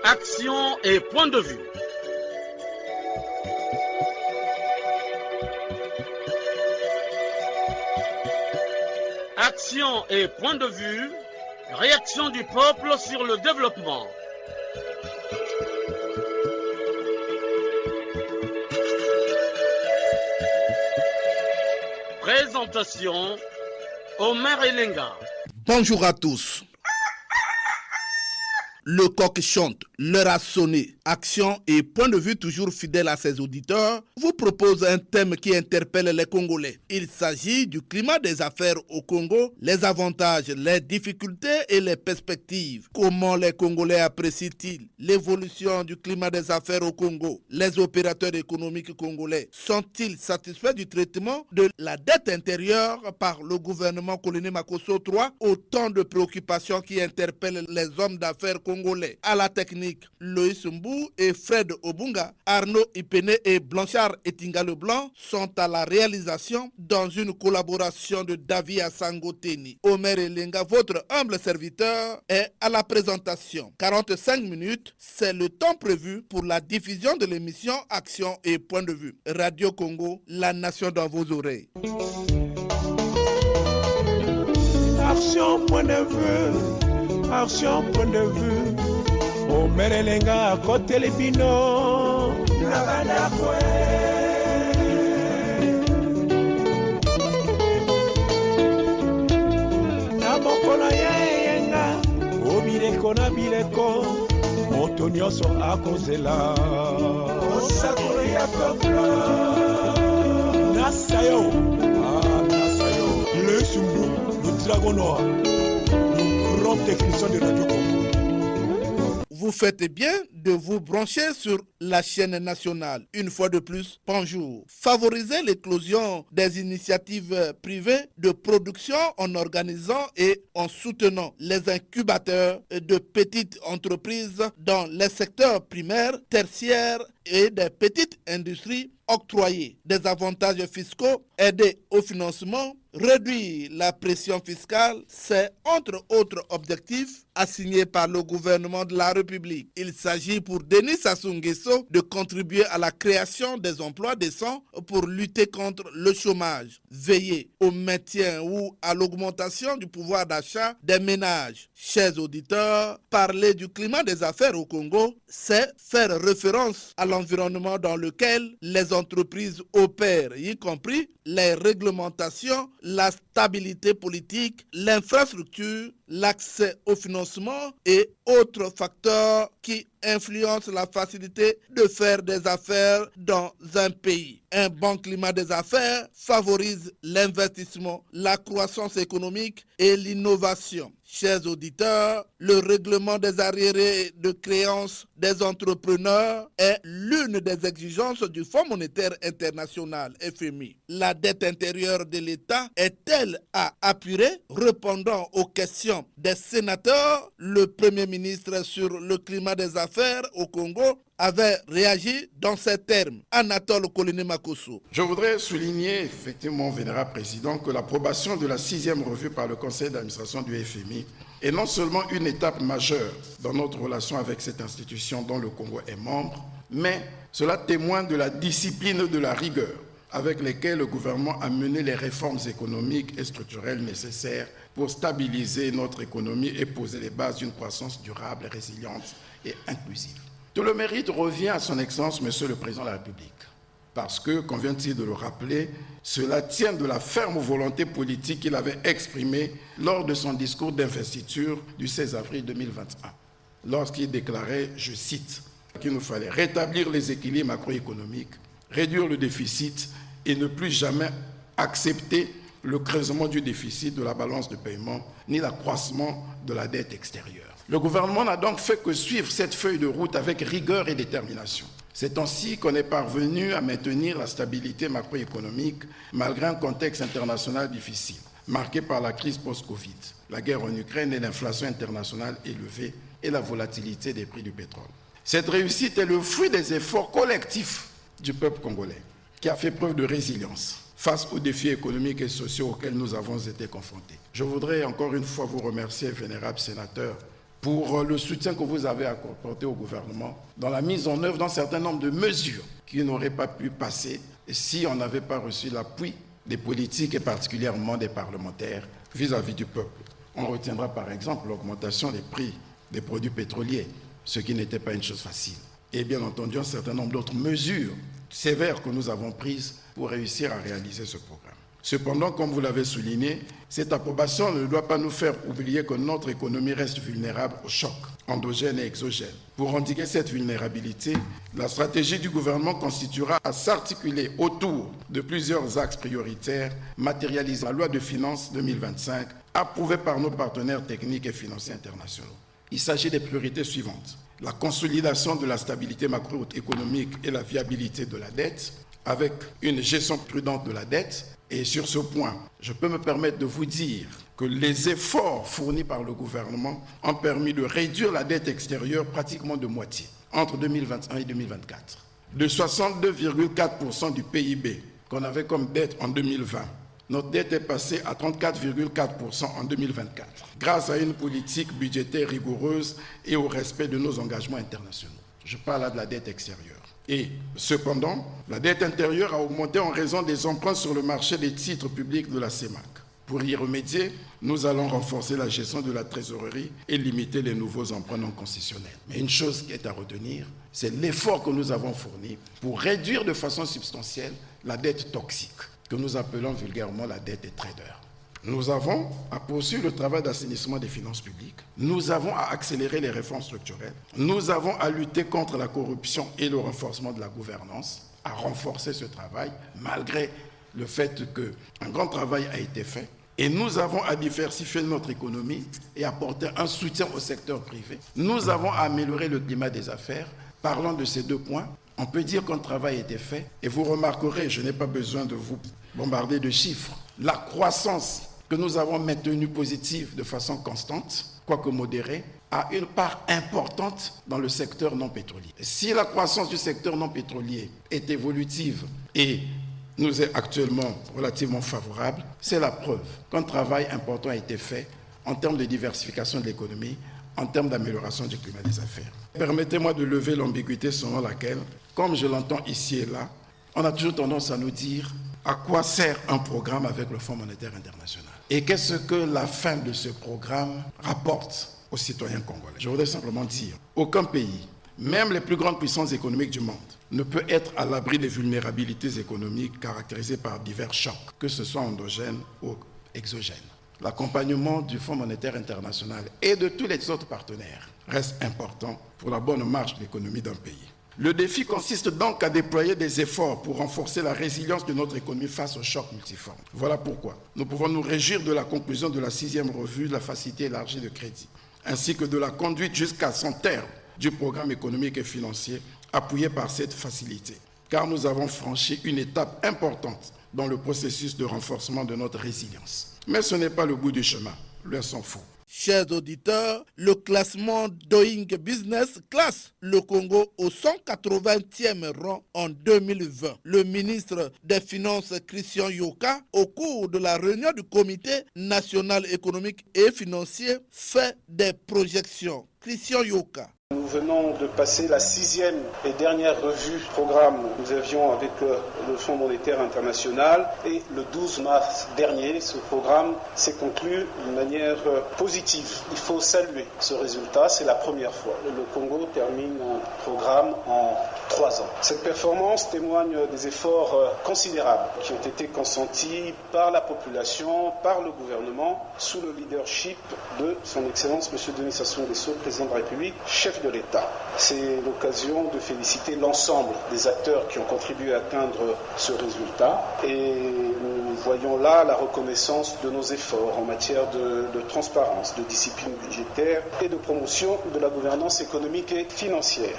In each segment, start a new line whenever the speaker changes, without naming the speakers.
Action et point de vue. Action et point de vue. Réaction du peuple sur le développement. Présentation, Omer Elenga.
Bonjour à tous. Le coq chante, l'heure a sonné. Action et point de vue toujours fidèle à ses auditeurs vous propose un thème qui interpelle les Congolais. Il s'agit du climat des affaires au Congo, les avantages, les difficultés et les perspectives. Comment les Congolais apprécient-ils l'évolution du climat des affaires au Congo? Les opérateurs économiques congolais sont-ils satisfaits du traitement de la dette intérieure par le gouvernement Koloné Makosso III? Autant de préoccupations qui interpellent les hommes d'affaires congolais. À la technique, Loïs Mbou et Fred Obunga, Arnaud Ipene et Blanchard Etinga Leblanc sont à la réalisation dans une collaboration de David Asangoteni. Omer Elenga, votre humble serviteur, est à la présentation. 45 minutes, c'est le temps prévu pour la diffusion de l'émission Action et Point de Vue. Radio Congo, la nation dans vos oreilles.
Action, point de vue. Action, point de vue. Omer Elenga à côté les bino. Na mokolo ya yenga. Obireko na bireko. Moto nyonso akozela. Osakolo ya peuple. Nasayo. Nasayo. Le Sumbu, le dragon noir. Technicien de Radio Congo.
Vous faites bien de vous brancher sur la chaîne nationale. Une fois de plus, bonjour. Favorisez l'éclosion des initiatives privées de production en organisant et en soutenant les incubateurs de petites entreprises dans les secteurs primaires, tertiaires et des petites industries, octroyer des avantages fiscaux, aider au financement, réduire la pression fiscale, c'est entre autres objectifs assignés par le gouvernement de la République. Il s'agit pour Denis Sassou Nguesso de contribuer à la création des emplois décents pour lutter contre le chômage, veiller au maintien ou à l'augmentation du pouvoir d'achat des ménages. Chers auditeurs, parler du climat des affaires au Congo, c'est faire référence à l'environnement dans lequel les entreprises opèrent, y compris les réglementations, la stabilité politique, l'infrastructure, l'accès au financement et autres facteurs qui influencent la facilité de faire des affaires dans un pays. Un bon climat des affaires favorise l'investissement, la croissance économique et l'innovation. Chers auditeurs, le règlement des arriérés de créances des entrepreneurs est l'une des exigences du Fonds monétaire international, FMI. La dette intérieure de l'État est-elle à apurer? Répondant aux questions des sénateurs, le Premier ministre sur le climat des affaires au Congo avait réagi dans ces termes. Anatole Koloné Makosso.
Je voudrais souligner, effectivement, Vénérable Président, que l'approbation de la 6e revue par le Conseil d'administration du FMI est non seulement une étape majeure dans notre relation avec cette institution dont le Congo est membre, mais cela témoigne de la discipline et de la rigueur avec lesquelles le gouvernement a mené les réformes économiques et structurelles nécessaires pour stabiliser notre économie et poser les bases d'une croissance durable, résiliente et inclusive. Tout le mérite revient à son Excellence, Monsieur le Président de la République, parce que, comme vient-il de le rappeler, cela tient de la ferme volonté politique qu'il avait exprimée lors de son discours d'investiture du 16 avril 2021, lorsqu'il déclarait, je cite, qu'il nous fallait rétablir les équilibres macroéconomiques, réduire le déficit et ne plus jamais accepter le creusement du déficit de la balance de paiement ni l'accroissement de la dette extérieure. Le gouvernement n'a donc fait que suivre cette feuille de route avec rigueur et détermination. C'est ainsi qu'on est parvenu à maintenir la stabilité macroéconomique malgré un contexte international difficile, marqué par la crise post-Covid, la guerre en Ukraine et l'inflation internationale élevée et la volatilité des prix du pétrole. Cette réussite est le fruit des efforts collectifs du peuple congolais, qui a fait preuve de résilience face aux défis économiques et sociaux auxquels nous avons été confrontés. Je voudrais encore une fois vous remercier, vénérables sénateurs, pour le soutien que vous avez apporté au gouvernement dans la mise en œuvre d'un certain nombre de mesures qui n'auraient pas pu passer si on n'avait pas reçu l'appui des politiques et particulièrement des parlementaires vis-à-vis du peuple. On retiendra par exemple l'augmentation des prix des produits pétroliers, ce qui n'était pas une chose facile. Et bien entendu, un certain nombre d'autres mesures sévères que nous avons prises pour réussir à réaliser ce programme. Cependant, comme vous l'avez souligné, cette approbation ne doit pas nous faire oublier que notre économie reste vulnérable aux chocs endogènes et exogènes. Pour endiguer cette vulnérabilité, la stratégie du gouvernement constituera à s'articuler autour de plusieurs axes prioritaires matérialisés dans la loi de finances 2025, approuvée par nos partenaires techniques et financiers internationaux. Il s'agit des priorités suivantes. La consolidation de la stabilité macroéconomique et la viabilité de la dette, avec une gestion prudente de la dette. Et sur ce point, je peux me permettre de vous dire que les efforts fournis par le gouvernement ont permis de réduire la dette extérieure pratiquement de moitié entre 2021 et 2024. De 62,4% du PIB qu'on avait comme dette en 2020, notre dette est passée à 34,4% en 2024, grâce à une politique budgétaire rigoureuse et au respect de nos engagements internationaux. Je parle là de la dette extérieure. Et cependant, la dette intérieure a augmenté en raison des emprunts sur le marché des titres publics de la CEMAC. Pour y remédier, nous allons renforcer la gestion de la trésorerie et limiter les nouveaux emprunts non concessionnels. Mais une chose qui est à retenir, c'est l'effort que nous avons fourni pour réduire de façon substantielle la dette toxique, que nous appelons vulgairement la dette des traders. Nous avons à poursuivre le travail d'assainissement des finances publiques. Nous avons à accélérer les réformes structurelles. Nous avons à lutter contre la corruption et le renforcement de la gouvernance, à renforcer ce travail, malgré le fait qu'un grand travail a été fait. Et nous avons à diversifier notre économie et apporter un soutien au secteur privé. Nous avons à améliorer le climat des affaires. Parlant de ces deux points, on peut dire qu'un travail a été fait. Et vous remarquerez, je n'ai pas besoin de vous bombarder de chiffres, la croissance que nous avons maintenue positive de façon constante, quoique modérée, a une part importante dans le secteur non pétrolier. Si la croissance du secteur non pétrolier est évolutive et nous est actuellement relativement favorable, c'est la preuve qu'un travail important a été fait en termes de diversification de l'économie, en termes d'amélioration du climat des affaires. Permettez-moi de lever l'ambiguïté selon laquelle, comme je l'entends ici et là, on a toujours tendance à nous dire à quoi sert un programme avec le Fonds monétaire international et qu'est-ce que la fin de ce programme rapporte aux citoyens congolais. Je voudrais simplement dire, aucun pays, même les plus grandes puissances économiques du monde, ne peut être à l'abri des vulnérabilités économiques caractérisées par divers chocs, que ce soit endogènes ou exogènes. L'accompagnement du Fonds monétaire international et de tous les autres partenaires reste important pour la bonne marche de l'économie d'un pays. Le défi consiste donc à déployer des efforts pour renforcer la résilience de notre économie face aux chocs multiformes. Voilà pourquoi nous pouvons nous réjouir de la conclusion de la 6e revue de la facilité élargie de crédit, ainsi que de la conduite jusqu'à son terme du programme économique et financier appuyé par cette facilité, car nous avons franchi une étape importante dans le processus de renforcement de notre résilience. Mais ce n'est pas le bout du chemin, l'heure s'en fout.
Chers auditeurs, le classement Doing Business classe le Congo au 180e rang en 2020. Le ministre des Finances, Christian Yoka, au cours de la réunion du Comité national économique et financier, fait des projections. Christian Yoka.
Nous venons de passer la 6e et dernière revue programme que nous avions avec le Fonds monétaire international et le 12 mars dernier, ce programme s'est conclu d'une manière positive. Il faut saluer ce résultat, c'est la première fois. Le Congo termine un programme en 3 ans. Cette performance témoigne des efforts considérables qui ont été consentis par la population, par le gouvernement, sous le leadership de son Excellence M. Denis Sassou Nguesso, président de la République, chef de l'État. C'est l'occasion de féliciter l'ensemble des acteurs qui ont contribué à atteindre ce résultat et nous voyons là la reconnaissance de nos efforts en matière de transparence, de discipline budgétaire et de promotion de la gouvernance économique et financière.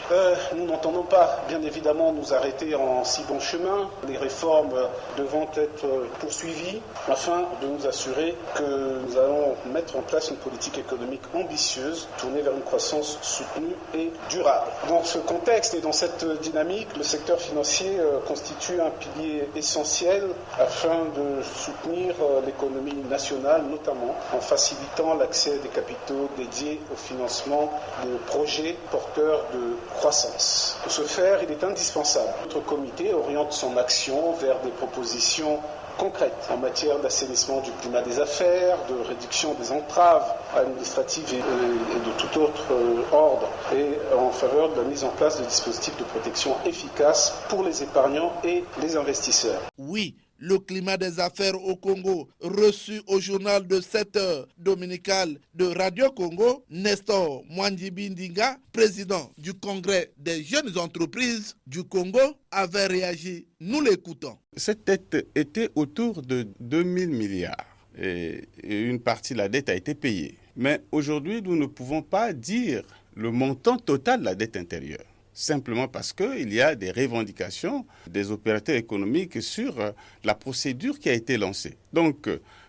Nous n'entendons pas, bien évidemment, nous arrêter en si bon chemin. Les réformes devront être poursuivies afin de nous assurer que nous allons mettre en place une politique économique ambitieuse tournée vers une croissance soutenue et durable. Dans ce contexte et dans cette dynamique, le secteur financier constitue un pilier essentiel afin de soutenir l'économie nationale, notamment en facilitant l'accès des capitaux dédiés au financement de projets porteurs de croissance. Pour ce faire, il est indispensable que notre comité oriente son action vers des propositions concrètes en matière d'assainissement du climat des affaires, de réduction des entraves administratives et de tout autre ordre, et en faveur de la mise en place de dispositifs de protection efficaces pour les épargnants et les investisseurs.
Oui, le climat des affaires au Congo, reçu au journal de 7 heures dominical de Radio Congo, Nestor Mwandibindinga, président du Congrès des jeunes entreprises du Congo, avait réagi. Nous l'écoutons.
Cette dette était autour de 2000 milliards et une partie de la dette a été payée. Mais aujourd'hui, nous ne pouvons pas dire le montant total de la dette intérieure. Simplement parce qu'il y a des revendications des opérateurs économiques sur la procédure qui a été lancée. Donc,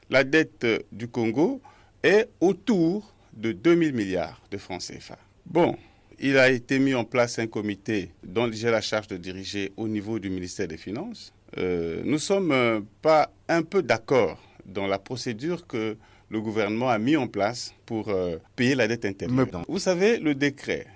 la dette du Congo est autour de 2000 milliards de francs CFA. Bon, il a été mis en place un comité dont j'ai la charge de diriger au niveau du ministère des Finances. Nous ne sommes pas un peu d'accord dans la procédure que le gouvernement a mis en place pour payer la dette intérieure. Vous savez, le décret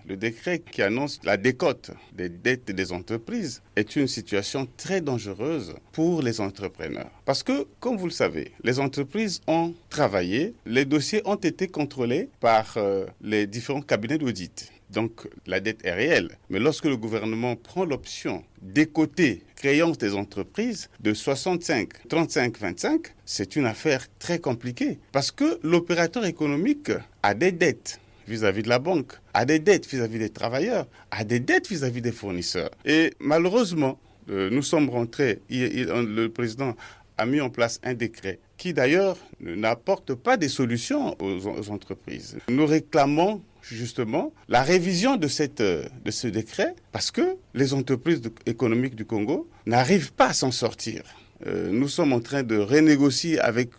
qui annonce la décote des dettes des entreprises est une situation très dangereuse pour les entrepreneurs. Parce que, comme vous le savez, les entreprises ont travaillé, les dossiers ont été contrôlés par les différents cabinets d'audit. Donc, la dette est réelle. Mais lorsque le gouvernement prend l'option d'écoter créances des entreprises de 65, 35, 25, c'est une affaire très compliquée. Parce que l'opérateur économique a des dettes vis-à-vis de la banque, a des dettes vis-à-vis des travailleurs, a des dettes vis-à-vis des fournisseurs. Et malheureusement, nous sommes rentrés, le président a mis en place un décret qui d'ailleurs n'apporte pas des solutions aux entreprises. Nous réclamons justement la révision de ce décret parce que les entreprises économiques du Congo n'arrivent pas à s'en sortir. Nous sommes en train de renégocier avec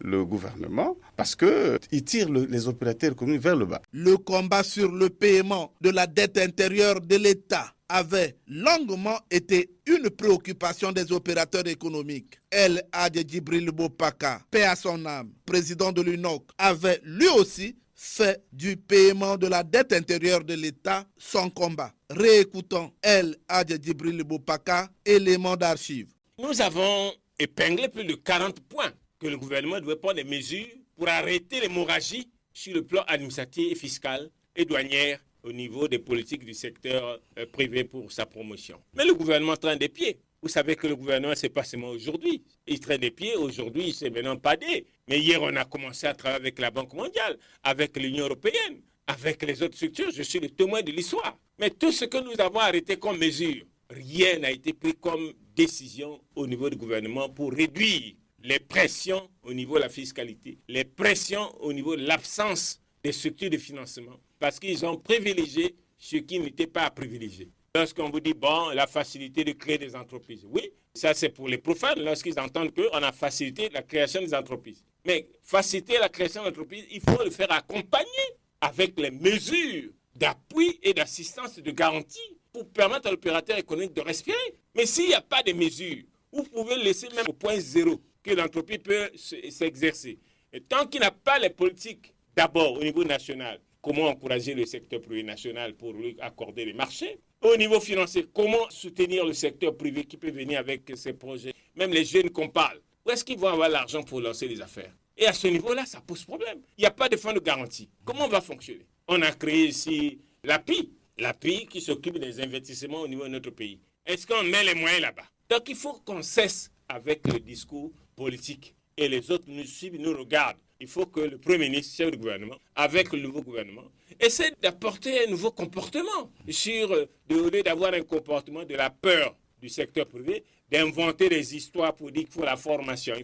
le gouvernement parce qu'il tire les opérateurs économiques vers le bas.
Le combat sur le paiement de la dette intérieure de l'État avait longuement été une préoccupation des opérateurs économiques. El Hadji Djibril Bopaka, paix à son âme, président de l'UNOC, avait lui aussi fait du paiement de la dette intérieure de l'État son combat. Réécoutons El Hadji Djibril Bopaka, élément d'archives.
Nous avons épinglé plus de 40 points que le gouvernement devait prendre des mesures pour arrêter l'hémorragie sur le plan administratif et fiscal et douanière au niveau des politiques du secteur privé pour sa promotion. Mais le gouvernement traîne des pieds. Vous savez que le gouvernement, c'est pas seulement aujourd'hui. Il traîne des pieds. Aujourd'hui, c'est maintenant pas des. Mais hier, on a commencé à travailler avec la Banque mondiale, avec l'Union européenne, avec les autres structures. Je suis le témoin de l'histoire. Mais tout ce que nous avons arrêté comme mesure, rien n'a été pris comme décision au niveau du gouvernement pour réduire les pressions au niveau de la fiscalité, les pressions au niveau de l'absence des structures de financement, parce qu'ils ont privilégié ce qui n'était pas à privilégier. Lorsqu'on vous dit, bon, la facilité de créer des entreprises, oui, ça c'est pour les profanes, lorsqu'ils entendent qu'on a facilité la création des entreprises. Mais faciliter la création d'entreprises, il faut le faire accompagner avec les mesures d'appui et d'assistance de garantie pour permettre à l'opérateur économique de respirer. Mais s'il n'y a pas de mesures, vous pouvez laisser même au point zéro que l'entreprise peut s'exercer. Et tant qu'il n'a pas les politiques, d'abord au niveau national, comment encourager le secteur privé national pour lui accorder les marchés. Au niveau financier, comment soutenir le secteur privé qui peut venir avec ses projets. Même les jeunes qu'on parle, où est-ce qu'ils vont avoir l'argent pour lancer les affaires? Et à ce niveau-là, ça pose problème. Il n'y a pas de fonds de garantie. Comment on va fonctionner? On a créé ici l'API qui s'occupe des investissements au niveau de notre pays. Est-ce qu'on met les moyens là-bas? Donc il faut qu'on cesse avec le discours politique. Et les autres nous suivent, nous regardent. Il faut que le Premier ministre, chef du gouvernement, avec le nouveau gouvernement, essaie d'apporter un nouveau comportement au lieu d'avoir un comportement de la peur du secteur privé, d'inventer des histoires pour dire qu'il faut la formation.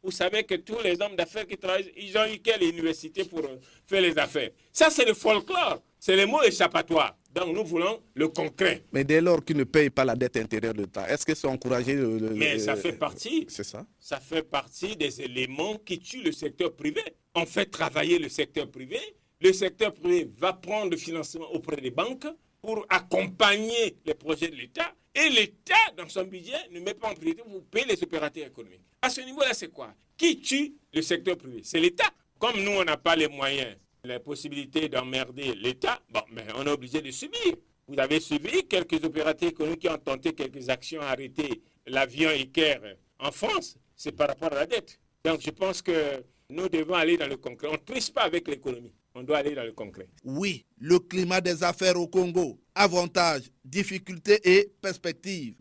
Vous savez que tous les hommes d'affaires qui travaillent, ils ont eu quelle université pour faire les affaires? Ça, c'est le folklore. C'est les mots échappatoires. Donc, nous voulons le concret.
Mais dès lors qu'ils ne payent pas la dette intérieure de l'État, est-ce que c'est encouragé
Mais ça fait partie.
C'est ça?
Ça fait partie des éléments qui tuent le secteur privé. On fait travailler le secteur privé le secteur privé va prendre le financement auprès des banques pour accompagner les projets de l'État. Et l'État, dans son budget, ne met pas en priorité pour payer les opérateurs économiques. À ce niveau-là, c'est quoi? Qui tue le secteur privé? C'est l'État. Comme nous, on n'a pas les moyens, les possibilités d'emmerder l'État, mais on est obligé de subir. Vous avez suivi quelques opérateurs économiques qui ont tenté quelques actions à arrêter l'avion Iker en France. C'est par rapport à la dette. Donc je pense que nous devons aller dans le concret. On ne triche pas avec l'économie. On doit aller dans le concret.
Oui, le climat des affaires au Congo. Avantages, difficultés et perspectives.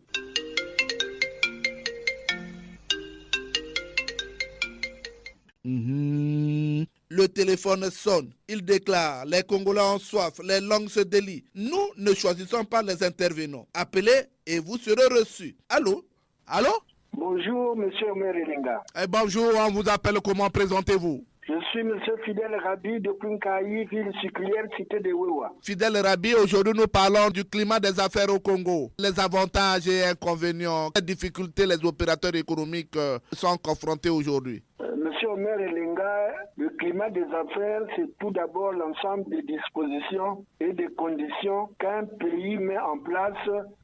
Le téléphone sonne. Il déclare, les Congolais ont soif, les langues se délient. Nous ne choisissons pas les intervenants. Appelez et vous serez reçus. Allô? Allô?
Bonjour, monsieur Omer Elenga.
Bonjour, on vous appelle, comment présentez-vous?
Je suis monsieur Fidèle Rabi de Punkaï, ville sucrière, cité de Wewa.
Fidèle Rabi, aujourd'hui nous parlons du climat des affaires au Congo. Les avantages et inconvénients, les difficultés les opérateurs économiques sont confrontés aujourd'hui.
Monsieur Omer Elenga, le climat des affaires, c'est tout d'abord l'ensemble des dispositions et des conditions qu'un pays met en place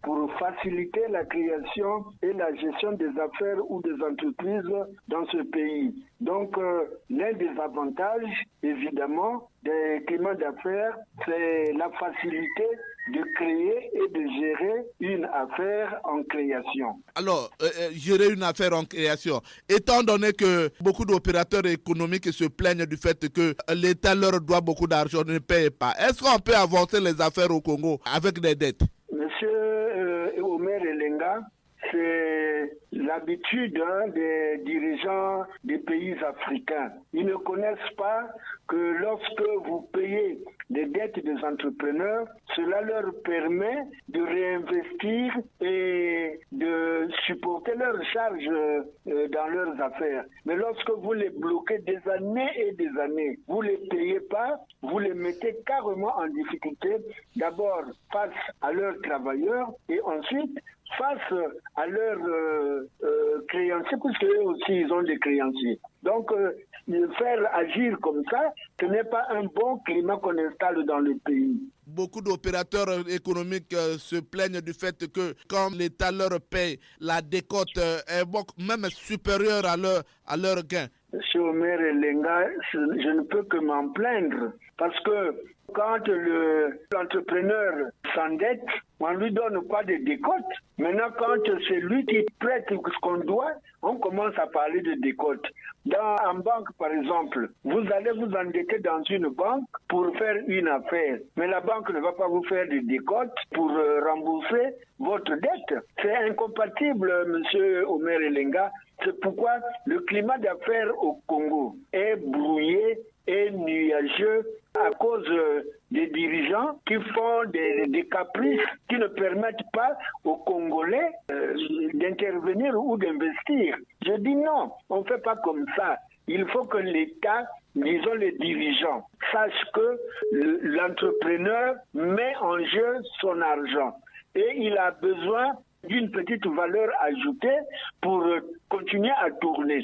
pour faciliter la création et la gestion des affaires ou des entreprises dans ce pays. Donc, l'un des avantages, évidemment, des climats d'affaires, c'est la facilité de créer et de gérer une affaire en création.
Alors, gérer une affaire en création, étant donné que beaucoup d'opérateurs économiques se plaignent du fait que l'État leur doit beaucoup d'argent, ne paye pas, est-ce qu'on peut avancer les affaires au Congo avec des dettes?
Monsieur Omer Elenga, c'est l'habitude des dirigeants des pays africains. Ils ne connaissent pas que lorsque vous payez des dettes des entrepreneurs, cela leur permet de réinvestir et de supporter leurs charges dans leurs affaires. Mais lorsque vous les bloquez des années et des années, vous ne les payez pas, vous les mettez carrément en difficulté, d'abord face à leurs travailleurs et ensuite face à leurs créanciers, puisque eux aussi ils ont des créanciers. Donc, faire agir comme ça, ce n'est pas un bon climat qu'on installe dans le pays.
Beaucoup d'opérateurs économiques se plaignent du fait que quand l'État leur paye, la décote est même supérieure à leur gain.
Monsieur Omer Elenga, je ne peux que m'en plaindre parce que quand l'entrepreneur s'endette, on ne lui donne pas de décote. Maintenant, quand c'est lui qui prête ce qu'on doit, on commence à parler de décote. En banque, par exemple, vous allez vous endetter dans une banque pour faire une affaire. Mais la banque ne va pas vous faire de décote pour rembourser votre dette. C'est incompatible, monsieur Omer Elenga. C'est pourquoi le climat d'affaires au Congo est brouillé et nuageux à cause des dirigeants qui font des caprices qui ne permettent pas aux Congolais d'intervenir ou d'investir. Je dis non, on ne fait pas comme ça. Il faut que l'État, disons les dirigeants, sachent que l'entrepreneur met en jeu son argent et il a besoin d'une petite valeur ajoutée pour continuer à tourner.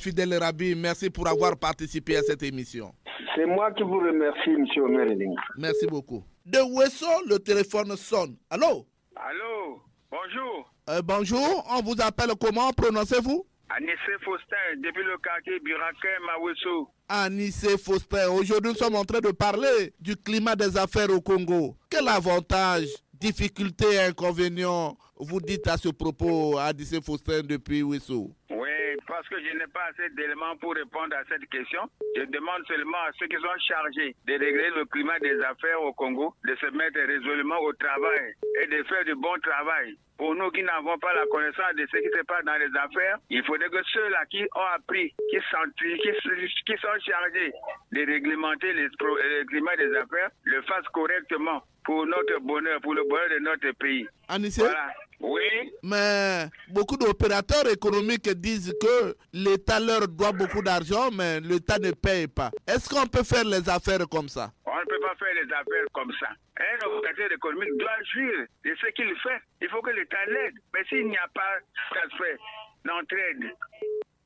Fidèle Rabi, merci pour avoir participé à cette émission.
C'est moi qui vous remercie, M. Omer Elenga.
Merci beaucoup. De Wesso, le téléphone sonne. Allô?
Allô, bonjour.
Bonjour, on vous appelle comment? Prononcez-vous?
Anissé Faustin, depuis le quartier Biraké, Mawesso.
Anissé Faustin, aujourd'hui nous sommes en train de parler du climat des affaires au Congo. Quel avantage, difficultés et inconvénients vous dites à ce propos, Anissé Faustin depuis Wesso?
Oui, parce que je n'ai pas assez d'éléments pour répondre à cette question. Je demande seulement à ceux qui sont chargés de régler le climat des affaires au Congo de se mettre résolument au travail et de faire du bon travail. Pour nous qui n'avons pas la connaissance de ce qui se passe dans les affaires, il faudrait que ceux-là qui ont appris, qui sont chargés de réglementer le climat des affaires, le fassent correctement pour notre bonheur, pour le bonheur de notre pays.
Anissé?
Voilà. Oui.
Mais beaucoup d'opérateurs économiques disent que l'État leur doit beaucoup d'argent, mais l'État ne paye pas. Est-ce qu'on peut faire les affaires comme ça?
On ne peut pas faire les affaires comme ça. Un opérateur économique doit jouir de ce qu'il fait. Il faut que l'État l'aide. Mais s'il n'y a pas d'affaires, d'entraide,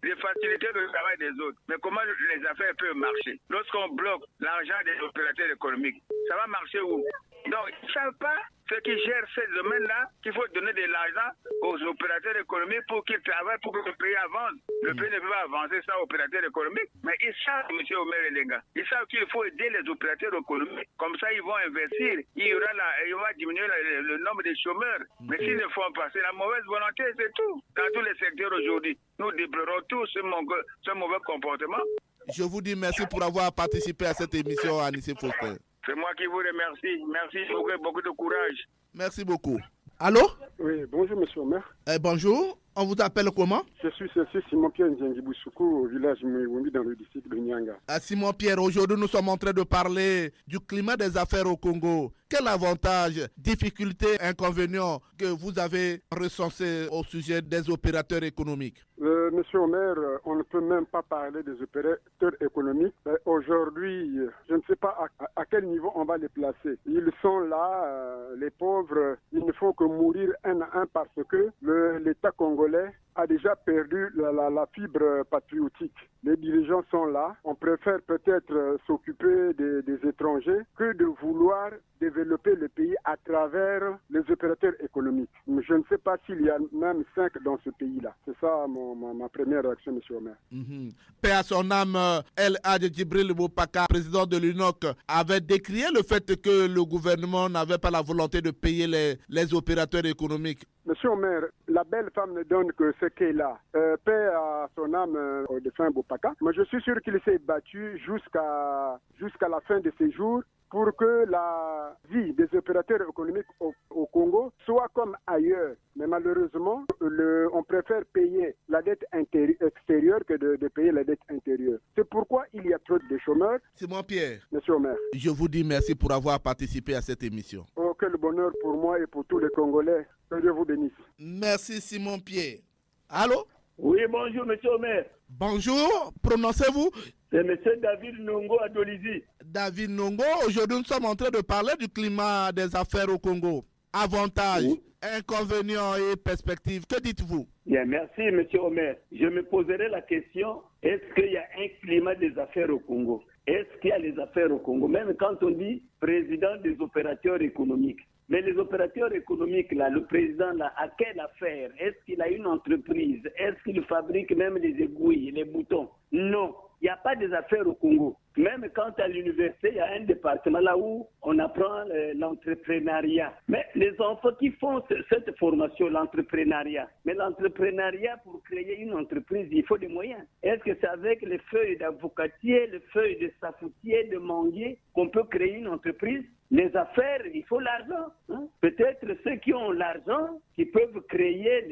de faciliter le travail des autres. Mais comment les affaires peuvent marcher? Lorsqu'on bloque l'argent des opérateurs économiques, ça va marcher où? Donc, ils ne savent pas, ceux qui gèrent ces domaines-là, qu'il faut donner de l'argent aux opérateurs économiques pour qu'ils travaillent, pour que le pays avance. Le pays ne peut pas avancer sans opérateurs économiques. Mais ils savent, M. Omer Elenga, ils savent qu'il faut aider les opérateurs économiques. Comme ça, ils vont investir. Il va diminuer le nombre de chômeurs. Mais s'ils ne font pas, c'est la mauvaise volonté, c'est tout. Dans tous les secteurs aujourd'hui, nous déplorons tous ce mauvais comportement.
Je vous dis merci pour avoir participé à cette émission, Anissé Faustin.
C'est moi qui vous remercie. Merci, beaucoup de courage.
Merci beaucoup. Allô?
Oui, bonjour monsieur Omer.
Bonjour, on vous appelle comment?
Je suis Simon-Pierre Ndiangiboussoukou au village Mouiwoumi dans le district de Nyanga.
Simon-Pierre, aujourd'hui nous sommes en train de parler du climat des affaires au Congo. Quel avantage, difficultés, inconvénients que vous avez recensés au sujet des opérateurs économiques?
Monsieur Omer, on ne peut même pas parler des opérateurs économiques. Aujourd'hui, je ne sais pas à quel niveau on va les placer. Ils sont là, les pauvres, ils ne font que mourir un à un parce que l'État congolais a déjà perdu la fibre patriotique. Les dirigeants sont là. On préfère peut-être s'occuper des étrangers que de vouloir développer le pays à travers les opérateurs économiques. Mais je ne sais pas s'il y a même 5 dans ce pays-là. C'est ça ma première réaction, M. Omer.
Paix à son âme, El Hadj Djibril Bopaka, président de l'UNOC, avait décrié le fait que le gouvernement n'avait pas la volonté de payer les opérateurs économiques.
Monsieur Omer, la belle femme ne donne que ce qu'elle a. Paix à son âme au défunt Bopaka. Mais je suis sûr qu'il s'est battu jusqu'à la fin de ses jours pour que la vie des opérateurs économiques au Congo soit comme ailleurs. Mais malheureusement, on préfère payer la dette extérieure que de payer la dette intérieure. C'est pourquoi il y a trop de chômeurs.
Simon-Pierre,
Monsieur Omer,
je vous dis merci pour avoir participé à cette émission.
Oh, quel bonheur pour moi et pour tous les Congolais. Que Dieu vous bénisse.
Merci Simon-Pierre. Allô?
Oui, bonjour, monsieur Omer.
Bonjour, prononcez-vous?
C'est monsieur David Nongo à Dolizy.
David Nongo, aujourd'hui nous sommes en train de parler du climat des affaires au Congo. Avantages, inconvénients et perspectives. Que dites-vous?
Bien, merci, monsieur Omer. Je me poserai la question, est-ce qu'il y a un climat des affaires au Congo? Est-ce qu'il y a les affaires au Congo? Même quand on dit président des opérateurs économiques. Mais les opérateurs économiques, là, le président, là, à quelle affaire? Est-ce qu'il a une entreprise? Est-ce qu'il fabrique même des aiguilles, les boutons? Non, il n'y a pas des affaires au Congo. Même quand à l'université, il y a un département là où on apprend l'entrepreneuriat. Mais les enfants qui font cette formation, l'entrepreneuriat, mais l'entrepreneuriat, pour créer une entreprise, il faut des moyens. Est-ce que c'est avec les feuilles d'avocatier, les feuilles de safoutier, de manguier qu'on peut créer une entreprise? Les affaires, il faut l'argent. Hein? Peut-être ceux qui ont l'argent, qui peuvent créer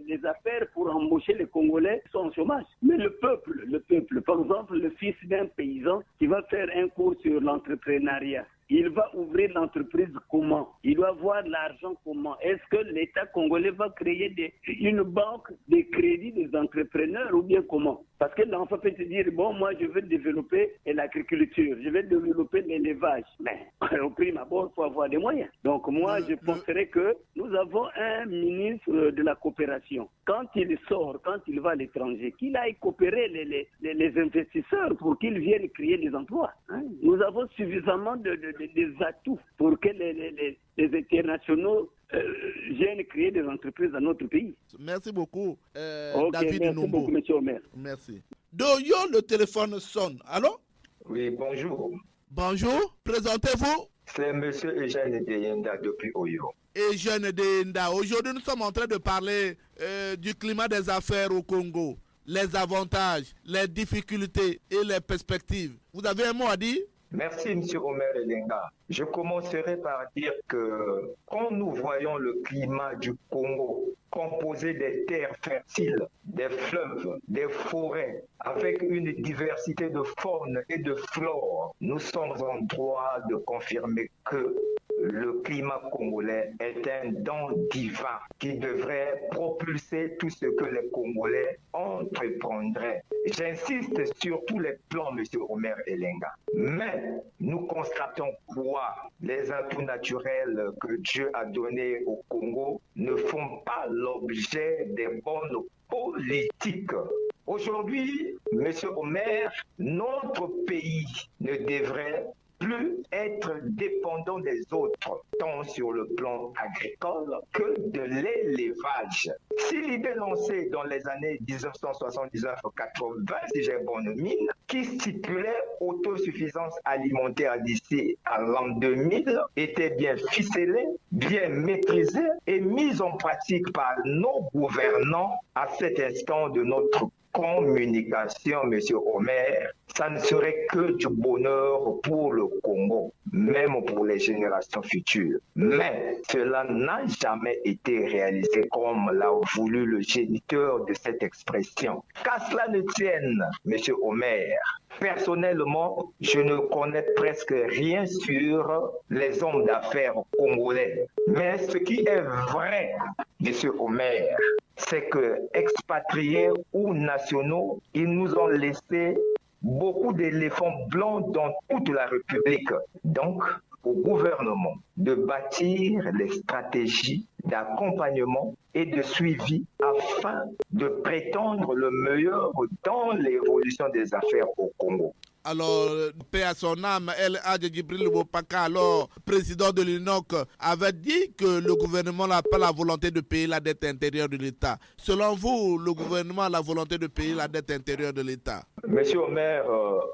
les affaires pour embaucher les Congolais, sont au chômage. Mais le peuple, par exemple, le fils d'un paysan qui va faire un cours sur l'entrepreneuriat, il va ouvrir l'entreprise comment? Il doit avoir l'argent comment? Est-ce que l'État congolais va créer une banque de crédit des entrepreneurs ou bien comment? Parce que l'enfant peut se dire, bon, moi je veux développer l'agriculture, je vais développer l'élevage. Mais au prime abord, il faut avoir des moyens. Donc moi, je penserais que nous avons un ministre de la coopération. Quand il sort, quand il va à l'étranger, qu'il aille coopérer les investisseurs pour qu'ils viennent créer des emplois. Hein? Nous avons suffisamment des atouts pour que les internationaux viennent créer des entreprises dans notre pays.
Merci beaucoup,
David Nongo. Merci beaucoup, monsieur Omer.
Merci. Doyo, le téléphone sonne. Allô?
Oui, bonjour.
Bonjour, présentez-vous.
C'est monsieur Eugène Deyenda depuis Oyo.
Eugène Deyenda. Aujourd'hui, nous sommes en train de parler du climat des affaires au Congo. Les avantages, les difficultés et les perspectives. Vous avez un mot à dire?
Merci, M. Omer Elenga. Je commencerai par dire que quand nous voyons le climat du Congo, composé des terres fertiles, des fleuves, des forêts, avec une diversité de faune et de flore, nous sommes en droit de confirmer que le climat congolais est un don divin qui devrait propulser tout ce que les Congolais entreprendraient. J'insiste sur tous les plans, M. Omer Elenga. Mais nous constatons quoi? Les atouts naturels que Dieu a donnés au Congo ne font pas l'objet des bonnes politiques Aujourd'hui, Monsieur Omer, notre pays ne devrait plus être dépendant des autres, tant sur le plan agricole que de l'élevage. Si l'idée lancée dans les années 1979-80, si j'ai bonne mine, qui stipulait autosuffisance alimentaire d'ici à l'an 2000, était bien ficelée, bien maîtrisée et mise en pratique par nos gouvernants à cet instant de notre communication, Monsieur Omer, ça ne serait que du bonheur pour le Congo, même pour les générations futures. Mais cela n'a jamais été réalisé comme l'a voulu le géniteur de cette expression. Qu'à cela ne tienne, Monsieur Omer, personnellement, je ne connais presque rien sur les hommes d'affaires congolais. Mais ce qui est vrai, Monsieur Omer, c'est que expatriés ou nationaux, ils nous ont laissé beaucoup d'éléphants blancs dans toute la République. Donc, au gouvernement de bâtir les stratégies d'accompagnement et de suivi afin de prétendre le meilleur dans l'évolution des affaires au Congo.
Alors, paix à son âme, El Hadj Djibril Bopaka, alors président de l'UNOC, avait dit que le gouvernement n'a pas la volonté de payer la dette intérieure de l'État. Selon vous, le gouvernement a la volonté de payer la dette intérieure de l'État?
Monsieur Omer,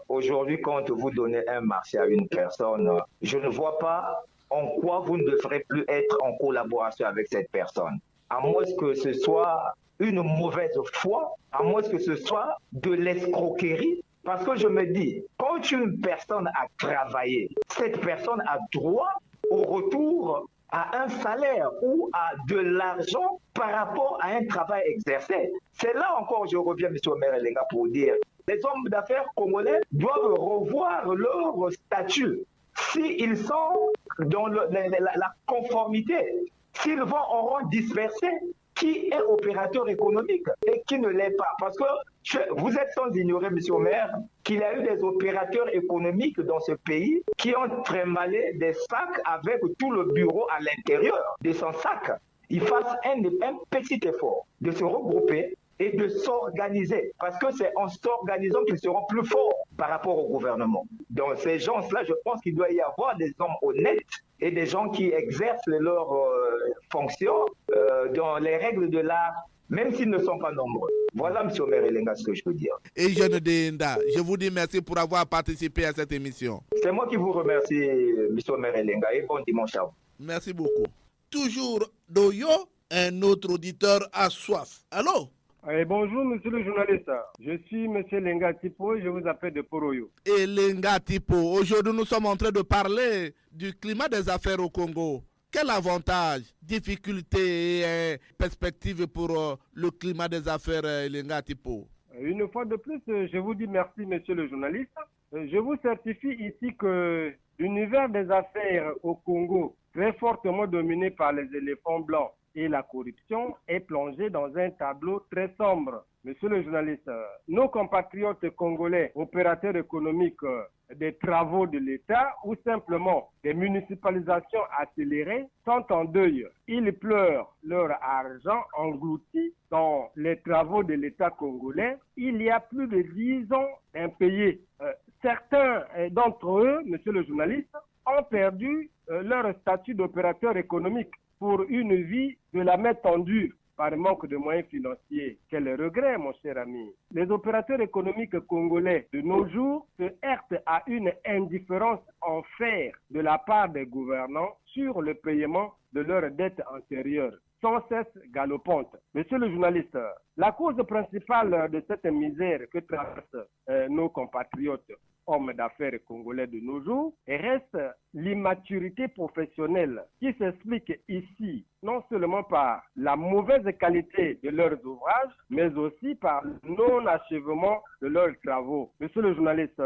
aujourd'hui, quand vous donnez un marché à une personne, je ne vois pas en quoi vous ne devrez plus être en collaboration avec cette personne. À moins que ce soit une mauvaise foi, à moins que ce soit de l'escroquerie. Parce que je me dis, quand une personne a travaillé, cette personne a droit au retour à un salaire ou à de l'argent par rapport à un travail exercé. C'est là encore, je reviens, M. Omer Elenga, pour dire, les hommes d'affaires congolais doivent revoir leur statut. S'ils sont dans la conformité, s'ils vont en rang dispersé, qui est opérateur économique et qui ne l'est pas. Parce que vous êtes sans ignorer, M. Omer, qu'il y a eu des opérateurs économiques dans ce pays qui ont trimballé des sacs avec tout le bureau à l'intérieur de son sac. Ils fassent un petit effort de se regrouper et de s'organiser. Parce que c'est en s'organisant qu'ils seront plus forts par rapport au gouvernement. Donc ces gens-là, je pense qu'il doit y avoir des hommes honnêtes et des gens qui exercent leurs fonctions dans les règles de l'art, même s'ils ne sont pas nombreux. Voilà, M. Omer Elenga, ce que je peux dire.
Et Jeune Denda, je vous dis merci pour avoir participé à cette émission.
C'est moi qui vous remercie, M. Omer Elenga, et bon dimanche à vous.
Merci beaucoup. Toujours d'Oyo, un autre auditeur a soif. Allô?
Bonjour, monsieur le journaliste. Je suis monsieur Lenga Tipo et je vous appelle de Poroyo.
Et Lenga Tipo, aujourd'hui nous sommes en train de parler du climat des affaires au Congo. Quel avantage, difficultés et perspectives pour le climat des affaires, Lenga Tipo?
Une fois de plus, je vous dis merci, monsieur le journaliste. Je vous certifie ici que l'univers des affaires au Congo, très fortement dominé par les éléphants blancs et la corruption, est plongé dans un tableau très sombre. Monsieur le journaliste, nos compatriotes congolais, opérateurs économiques des travaux de l'État ou simplement des municipalisations accélérées, sont en deuil. Ils pleurent leur argent englouti dans les travaux de l'État congolais. Il y a plus de 10 ans impayés. Certains d'entre eux, monsieur le journaliste, ont perdu leur statut d'opérateur économique pour une vie de la main tendue par manque de moyens financiers. Quel regret, mon cher ami. Les opérateurs économiques congolais de nos jours se heurtent à une indifférence en fer de la part des gouvernants sur le paiement de leurs dettes antérieures, sans cesse galopantes. Monsieur le journaliste, la cause principale de cette misère que traversent nos compatriotes hommes d'affaires congolais de nos jours reste l'immaturité professionnelle qui s'explique ici non seulement par la mauvaise qualité de leurs ouvrages, mais aussi par le non-achèvement de leurs travaux. Monsieur le journaliste,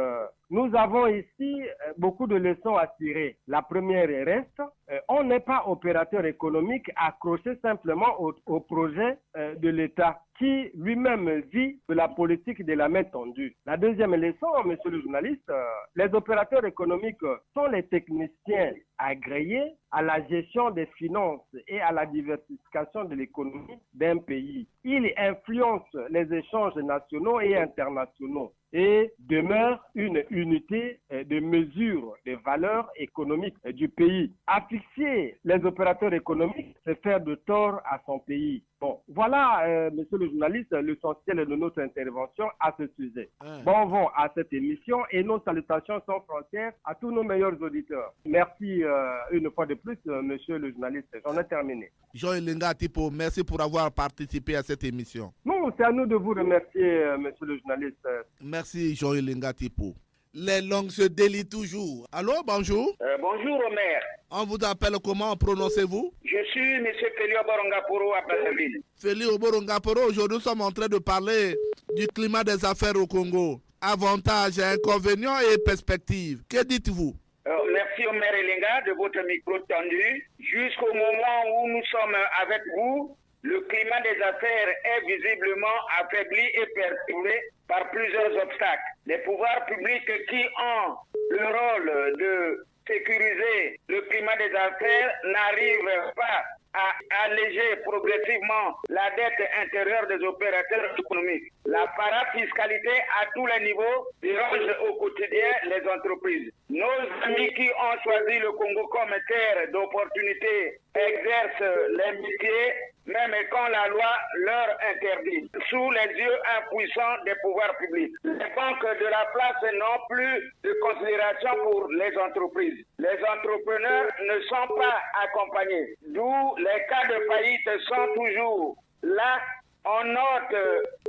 nous avons ici beaucoup de leçons à tirer. La première reste, on n'est pas opérateur économique accroché simplement au projet de l'État qui lui-même vit de la politique de la main tendue. La deuxième leçon, monsieur le journaliste, les opérateurs économiques sont les techniciens agréé à la gestion des finances et à la diversification de l'économie d'un pays. Il influence les échanges nationaux et internationaux et demeure une unité de mesure des valeurs économiques du pays. Asphyxier les opérateurs économiques, c'est faire de tort à son pays. Bon, voilà, monsieur le journaliste, l'essentiel de notre intervention à ce sujet. Bon vent à cette émission et nos salutations sans frontières à tous nos meilleurs auditeurs. Merci une fois de plus, monsieur le journaliste. J'en ai terminé.
Jean-Elenga Tipo, merci pour avoir participé à cette émission.
Non, c'est à nous de vous remercier, monsieur le journaliste.
Merci, Jean-Elenga Tipo. Les langues se délient toujours. Allô, bonjour.
Bonjour, Omer.
On vous appelle comment, prononcez-vous?
Je suis M. Félix Oborongaporo à Brazzaville.
Félix Oborongaporo, aujourd'hui nous sommes en train de parler du climat des affaires au Congo. Avantages, inconvénients et perspectives. Que dites-vous?
Merci Omer Elenga de votre micro tendu. Jusqu'au moment où nous sommes avec vous, le climat des affaires est visiblement affaibli et perturbé par plusieurs obstacles. Les pouvoirs publics qui ont le rôle de sécuriser le climat des affaires n'arrivent pas à alléger progressivement la dette intérieure des opérateurs économiques. La parafiscalité à tous les niveaux dérange au quotidien les entreprises. Nos amis qui ont choisi le Congo comme terre d'opportunité exercent les métiers même quand la loi leur interdit, sous les yeux impuissants des pouvoirs publics. Les banques de la place n'ont plus de considération pour les entreprises. Les entrepreneurs ne sont pas accompagnés, d'où les cas de faillite sont toujours là. On note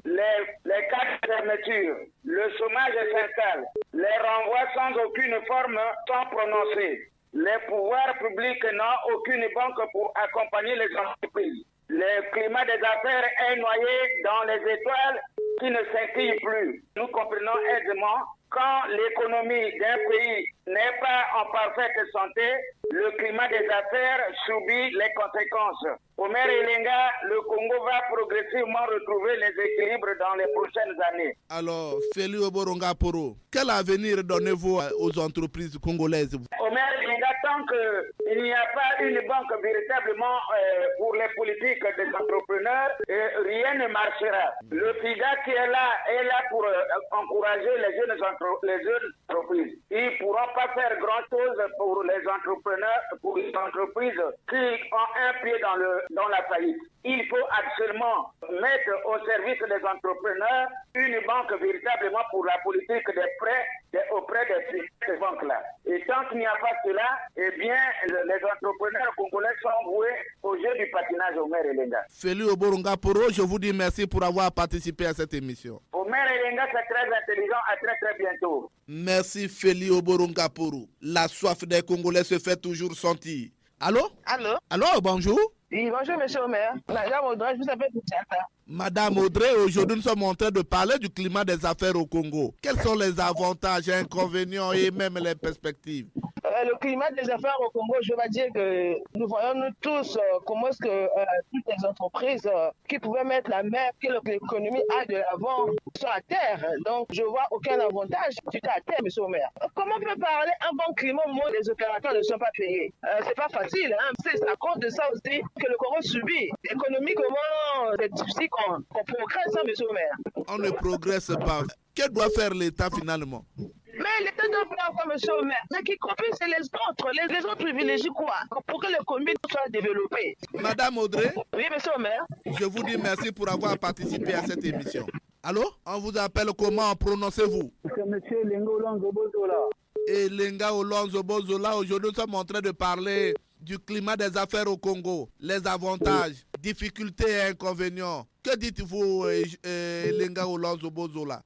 les cas de fermeture, le chômage s'installe, les renvois sans aucune forme sont prononcés. Les pouvoirs publics n'ont aucune banque pour accompagner les entreprises. Le climat des affaires est noyé dans les étoiles qui ne scintillent plus. Nous comprenons aisément quand l'économie d'un pays n'est pas en parfaite santé, le climat des affaires subit les conséquences. Omer Elenga, le Congo va progressivement retrouver les équilibres dans les prochaines années.
Alors, Félix Oborongaporo, quel avenir donnez-vous aux entreprises congolaises?
Omer Elenga, tant qu'il n'y a pas une banque véritablement pour les politiques des entrepreneurs, rien ne marchera. Le FIDA qui est là pour encourager les jeunes entreprises. Ils ne pourront pas faire grand-chose pour les entrepreneurs, pour les entreprises qui ont un pied dans la faillite. Il faut absolument mettre au service des entrepreneurs une banque véritablement pour la politique des prêts auprès de ces banques-là. Et tant qu'il n'y a pas cela, eh bien, les entrepreneurs congolais sont voués au jeu du patinage Omer Elenga.
Félix Oborongaporo, je vous dis merci pour avoir participé à cette émission.
Omer Elenga, c'est très intelligent. À très très bientôt.
Merci Félix Oborongaporo. La soif des Congolais se fait toujours sentir. Allô?
Allô?
Allô, bonjour.
Oui, bonjour, monsieur Omer. Madame Audrey, je vous appelle pour ça.
Madame Audrey, aujourd'hui nous sommes en train de parler du climat des affaires au Congo. Quels sont les avantages, inconvénients et même les perspectives?
Le climat des affaires au Congo, je vais dire que nous voyons nous tous comment est-ce que toutes les entreprises qui pouvaient mettre la main, que l'économie a de l'avant, sont à terre. Donc, je vois aucun avantage du à terre, monsieur Omer. Comment on peut parler un bon climat au moment où les opérateurs ne sont pas payés? C'est pas facile, hein. C'est à cause de ça aussi que le Congo subit. Économiquement, c'est difficile qu'on progresse, hein, monsieur Omer.
On ne progresse pas. Que doit faire l'État finalement?
Mais l'État doit faire quoi, monsieur Omer? Ce qui compte, c'est les autres privilégient quoi? Pour que l'économie soit développée.
Madame Audrey?
Oui, monsieur Omer.
Je vous dis merci pour avoir participé à cette émission. Allô? On vous appelle comment? Prononcez-vous?
C'est monsieur Elenga Olonzo Bozola.
Elenga Olonzo Bozola, aujourd'hui nous sommes en train de parler du climat des affaires au Congo, les avantages, difficultés et inconvénients. Que dites-vous, Elenga Olonzo Bozola?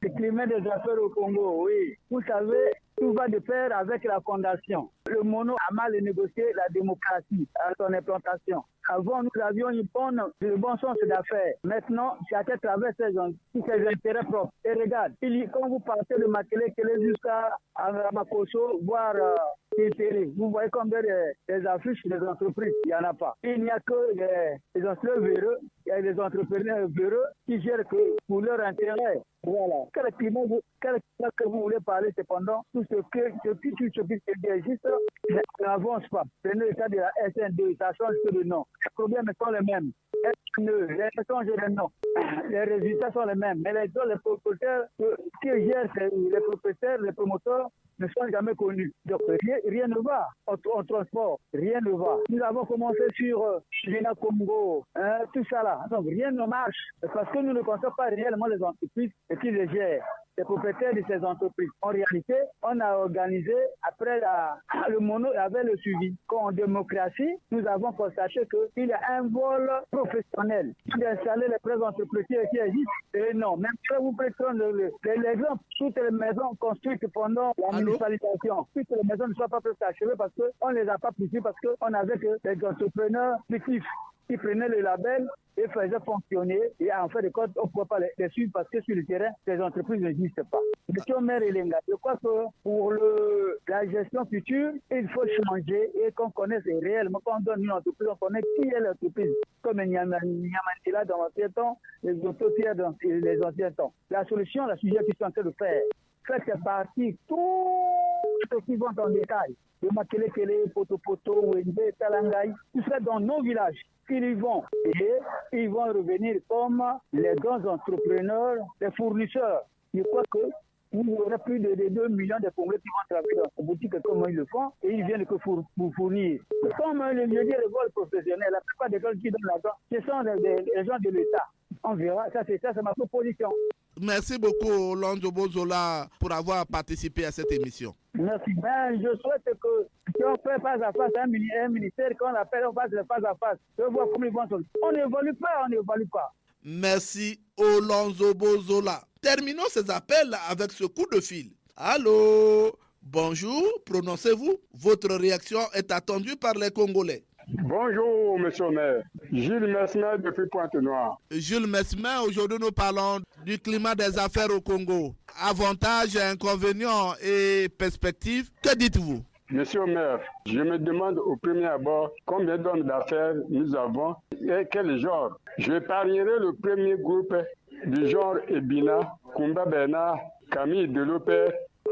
Le climat des affaires au Congo, oui. Vous savez, tout va de pair avec la fondation. Le mono a mal négocié la démocratie à son implantation. Avant, nous avions une bon sens d'affaires. Maintenant, chacun traverse ses intérêts propres. Et regarde, quand vous partez de Makelele jusqu'à Ramakoso, voire Télé, vous voyez combien des affiches des entreprises, il n'y en a pas. Il n'y a que les entrepreneurs véreux, il y a des entrepreneurs véreux qui gèrent que pour leur intérêt. Voilà. Quel climat que vous voulez parler, cependant, tout ce qui existe n'avance pas. Prenez le cas de la SN2, ça change que le nom. Les problèmes sont les mêmes. Les changent les noms. Les résultats sont les mêmes. Mais les propriétaires qui gèrent les propriétaires, les promoteurs, ne sont jamais connus. Donc rien ne va en transport, rien ne va. Nous avons commencé sur Géna Congo, tout ça là. Donc rien ne marche parce que nous ne connaissons pas réellement les entreprises et qui les gèrent. Les propriétaires de ces entreprises. En réalité, on a organisé, après le mono avec le suivi. En démocratie, nous avons constaté qu'il y a un vol professionnel d'installer les prêts entreprises qui existent. Et non, même si vous prenez l'exemple, toutes les maisons construites pendant la municipalisation, toutes les maisons ne sont pas presque achevées parce qu'on ne les a pas poursuivies, parce qu'on avait que des entrepreneurs fictifs qui prenaient le label et faisaient fonctionner. Et en fait de compte, on ne peut pas les suivre parce que sur le terrain, ces entreprises n'existent pas. Monsieur Maire Elenga, je crois que pour la gestion future, il faut changer et qu'on connaisse réellement, quand on donne une entreprise, on connaît qui est l'entreprise. Comme Niamantila dans l'ancien temps, les autopierres dans les anciens temps. La solution, la sujet qu'ils sont en train de faire, faites partie tout ce qui vont en détail. De Makelele, Poto, Wende, Talangaï, tout ça dans nos villages. Ils y vont et ils vont revenir comme les grands entrepreneurs, les fournisseurs. Je crois que il y aura plus de 2 millions de Congolais qui vont travailler dans ces boutiques comme ils le font et ils viennent que pour fournir. Comme le lieu de vol professionnel, la plupart des gens qui donnent l'argent, ce sont les gens de l'État. On verra, ça c'est ma proposition.
Merci beaucoup, Lonzo Bozola, pour avoir participé à cette émission.
Merci. Je souhaite que si on fait face à face un ministère, qu'on appelle, on fasse face à face. Je vois comment ils vont sortir. On n'évolue pas.
Merci, Lonzo Bozola. Terminons ces appels avec ce coup de fil. Allô, bonjour, prononcez-vous. Votre réaction est attendue par les Congolais.
Bonjour, monsieur le maire. Jules Mesmer depuis Pointe-Noire.
Jules Mesmer, aujourd'hui nous parlons du climat des affaires au Congo. Avantages, inconvénients et perspectives, que dites-vous?
Monsieur le maire, je me demande au premier abord combien d'hommes d'affaires nous avons et quel genre. Je parierai le premier groupe du genre Ebina, Kumba Bernard, Camille Delopé,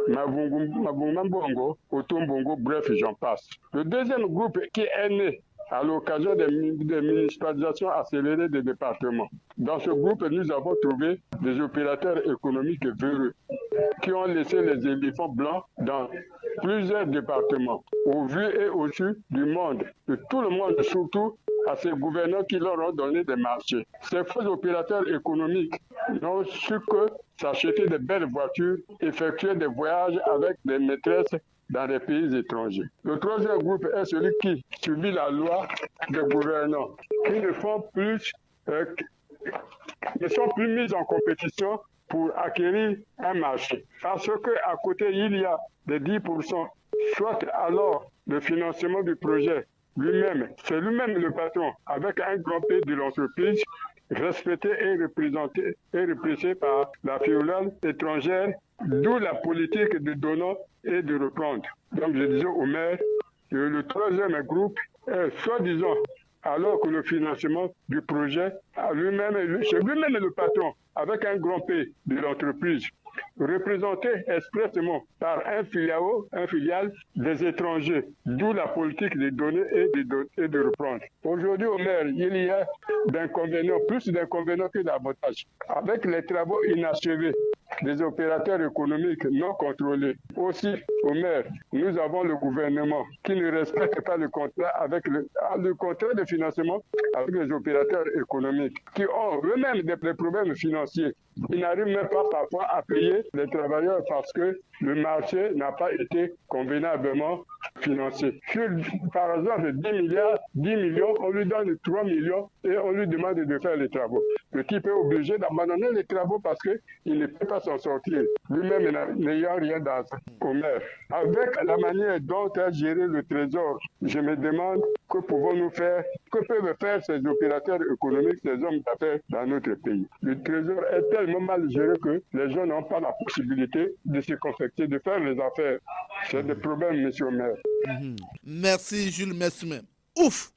Mabunga Bongo, Otombongo, bref, j'en passe. Le deuxième groupe qui est né à l'occasion des municipalisations accélérées des départements. Dans ce groupe, nous avons trouvé des opérateurs économiques véreux qui ont laissé les éléphants blancs dans plusieurs départements, au vu et au su du monde, de tout le monde, surtout à ces gouverneurs qui leur ont donné des marchés. Ces faux opérateurs économiques n'ont su que s'acheter de belles voitures, effectuer des voyages avec des maîtresses dans les pays étrangers. Le troisième groupe est celui qui subit la loi des gouvernants, qui ne sont plus mis en compétition pour acquérir un marché. Parce qu'à côté, il y a des 10%, soit alors le financement du projet lui-même, c'est lui-même le patron, avec un grand P de l'entreprise, respecté et représenté par la filiale étrangère, d'où la politique de donnant et de reprendre. Donc je disais au maire que le troisième groupe est soi-disant, alors que le financement du projet, c'est lui-même le patron, avec un grand P de l'entreprise, représenté expressément par un filial des étrangers, d'où la politique de donner et de reprendre. Aujourd'hui, au maire, il y a plus d'inconvénients que d'avantages. Avec les travaux inachevés des opérateurs économiques non contrôlés. Aussi, au maire, nous avons le gouvernement qui ne respecte pas le contrat le contrat de financement avec les opérateurs économiques, qui ont eux-mêmes des problèmes financiers. Ils n'arrivent même pas parfois à payer les travailleurs parce que le marché n'a pas été convenablement financé. Par exemple, 10 millions, on lui donne 3 millions et on lui demande de faire les travaux. Le type est obligé d'abandonner les travaux parce qu'il ne peut pas s'en sortir, lui-même n'ayant rien dans son commerce. Avec la manière dont est géré le trésor, je me demande que pouvons-nous faire, que peuvent faire ces opérateurs économiques, ces hommes d'affaires dans notre pays. Le trésor est tellement mal géré que les gens n'ont pas la possibilité de se confecter, de faire les affaires. C'est des problèmes, monsieur le maire.
Merci Jules Mesme. Ouf!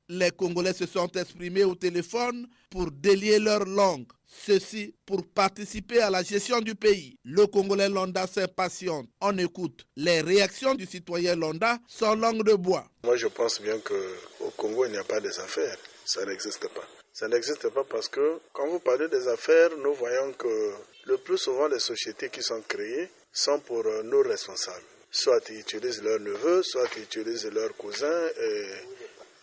Les Congolais se sont exprimés au téléphone pour délier leur langue. Ceci pour participer à la gestion du pays. Le Congolais Londa s'impatiente. On écoute. Les réactions du citoyen Londa sont langue de bois.
Moi, je pense bien qu'au Congo, il n'y a pas des affaires. Ça n'existe pas. Ça n'existe pas parce que quand vous parlez des affaires, nous voyons que le plus souvent, les sociétés qui sont créées sont pour nos responsables. Soit ils utilisent leurs neveux, soit ils utilisent leurs cousins, et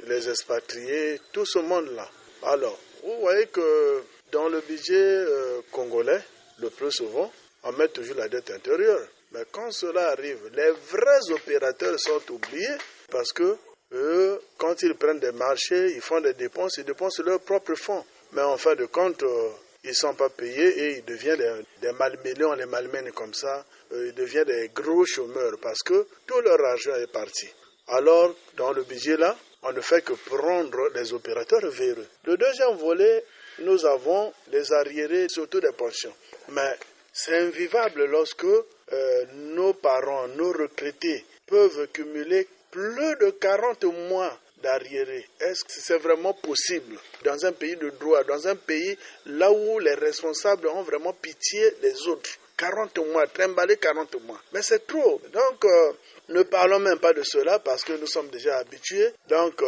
les expatriés, tout ce monde-là. Alors, vous voyez que dans le budget congolais, le plus souvent, on met toujours la dette intérieure. Mais quand cela arrive, les vrais opérateurs sont oubliés parce que eux, quand ils prennent des marchés, ils font des dépenses, ils dépensent leurs propres fonds. Mais en fin de compte, ils ne sont pas payés et ils deviennent des malmenés, on les malmène comme ça. Ils deviennent des gros chômeurs parce que tout leur argent est parti. Alors, dans le budget là, on ne fait que prendre les opérateurs véreux. Le deuxième volet, nous avons les arriérés, surtout des pensions. Mais c'est invivable lorsque nos parents, nos retraités peuvent cumuler plus de 40 mois d'arriérés. Est-ce que c'est vraiment possible dans un pays de droit, dans un pays là où les responsables ont vraiment pitié des autres? 40 mois, trimballer 40 mois. Mais c'est trop. Donc, ne parlons même pas de cela parce que nous sommes déjà habitués. Donc,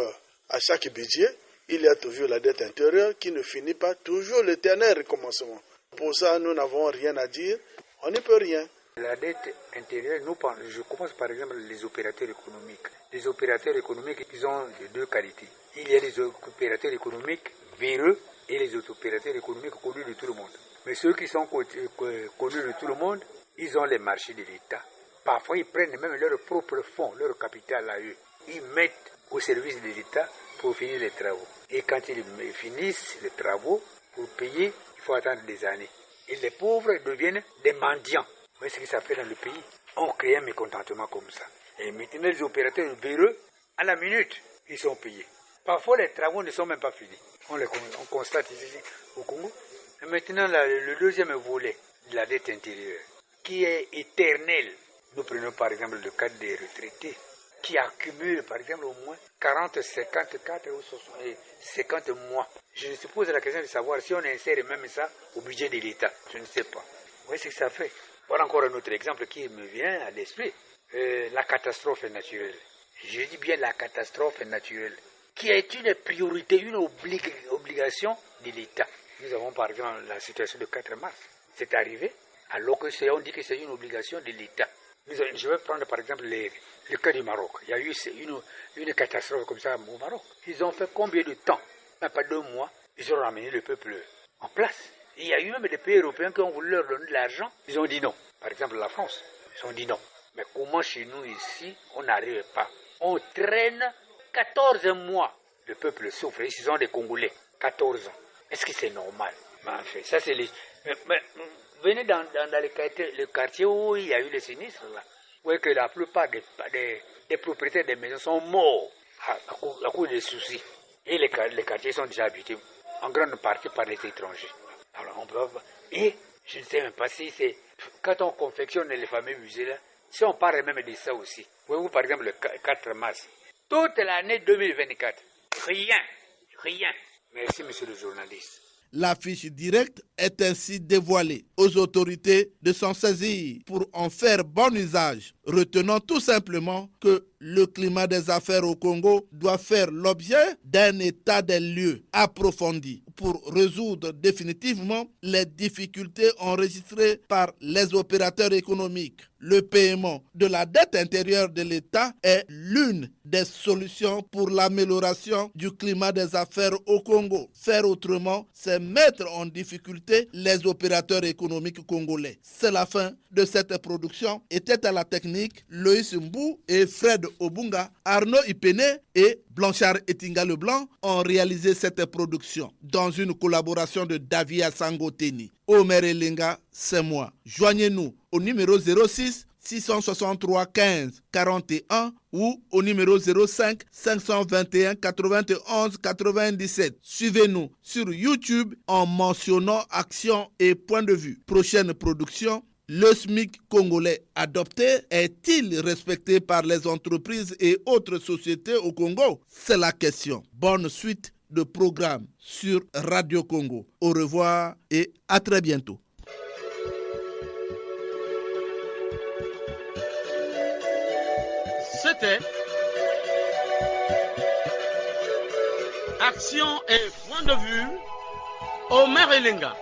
à chaque budget, il y a toujours la dette intérieure qui ne finit pas, toujours l'éternel recommencement. Pour ça, nous n'avons rien à dire. On n'y peut rien.
La dette intérieure, je commence par exemple les opérateurs économiques. Les opérateurs économiques, ils ont de deux qualités. Il y a les opérateurs économiques véreux et les opérateurs économiques connus de tout le monde. Mais ceux qui sont connus de tout le monde, ils ont les marchés de l'État. Parfois, ils prennent même leur propre fonds, leur capital à eux. Ils mettent au service de l'État pour finir les travaux. Et quand ils finissent les travaux, pour payer, il faut attendre des années. Et les pauvres deviennent des mendiants. Vous voyez ce qui s'appelle dans le pays? On crée un mécontentement comme ça. Et maintenant, les opérateurs véreux, à la minute, ils sont payés. Parfois, les travaux ne sont même pas finis. On constate ici au Congo. Et maintenant, le deuxième volet de la dette intérieure, qui est éternel. Nous prenons par exemple le cas des retraités, qui accumulent par exemple au moins 40, 54 ou 50 mois. Je me pose la question de savoir si on insère même ça au budget de l'État. Je ne sais pas. Vous voyez ce que ça fait? Voilà encore un autre exemple qui me vient à l'esprit. La catastrophe naturelle. Je dis bien la catastrophe naturelle, qui est une priorité, une obligation de l'État. Nous avons par exemple la situation de 4 mars. C'est arrivé alors que on dit que c'est une obligation de l'État. Je vais prendre par exemple le cas du Maroc. Il y a eu une catastrophe comme ça au Maroc. Ils ont fait combien de temps? Même pas 2 mois. Ils ont ramené le peuple en place. Et il y a eu même des pays européens qui ont voulu leur donner de l'argent. Ils ont dit non. Par exemple la France. Ils ont dit non. Mais comment chez nous ici, on n'arrive pas? On traîne 14 mois. Le peuple souffre. Ils sont des Congolais. 14 ans. Est-ce que c'est normal? Mais en fait, ça c'est les... Mais, venez dans le quartier où il y a eu les sinistres là. Vous voyez que la plupart des propriétaires des maisons sont morts à cause des soucis. Et les quartiers sont déjà habités en grande partie par les étrangers. Alors on peut... Et je ne sais même pas si c'est... Quand on confectionne les fameux musées là, si on parle même de ça aussi. Voyez-vous par exemple le 4 mars. Toute l'année 2024. Rien. Merci monsieur le journaliste.
La fiche directe est ainsi dévoilée aux autorités de s'en saisir pour en faire bon usage. Retenons tout simplement que Le climat des affaires au Congo doit faire l'objet d'un état des lieux approfondi pour résoudre définitivement les difficultés enregistrées par les opérateurs économiques. Le paiement de la dette intérieure de l'État est l'une des solutions pour l'amélioration du climat des affaires au Congo. Faire autrement, c'est mettre en difficulté les opérateurs économiques congolais. C'est la fin de cette production. Était à la technique Loïs Mbou et Fred Obunga. Arnaud Ipene et Blanchard Etinga Leblanc ont réalisé cette production dans une collaboration de Davia Sangoteni. Omer Elenga, c'est moi. Joignez-nous au numéro 06 663 15 41 ou au numéro 05 521 91 97. Suivez-nous sur YouTube en mentionnant Action et Point de Vue. Prochaine production. Le SMIC congolais adopté est-il respecté par les entreprises et autres sociétés au Congo? C'est la question. Bonne suite de programme sur Radio Congo. Au revoir et à très bientôt.
C'était Action et Point de Vue, Omer Elenga.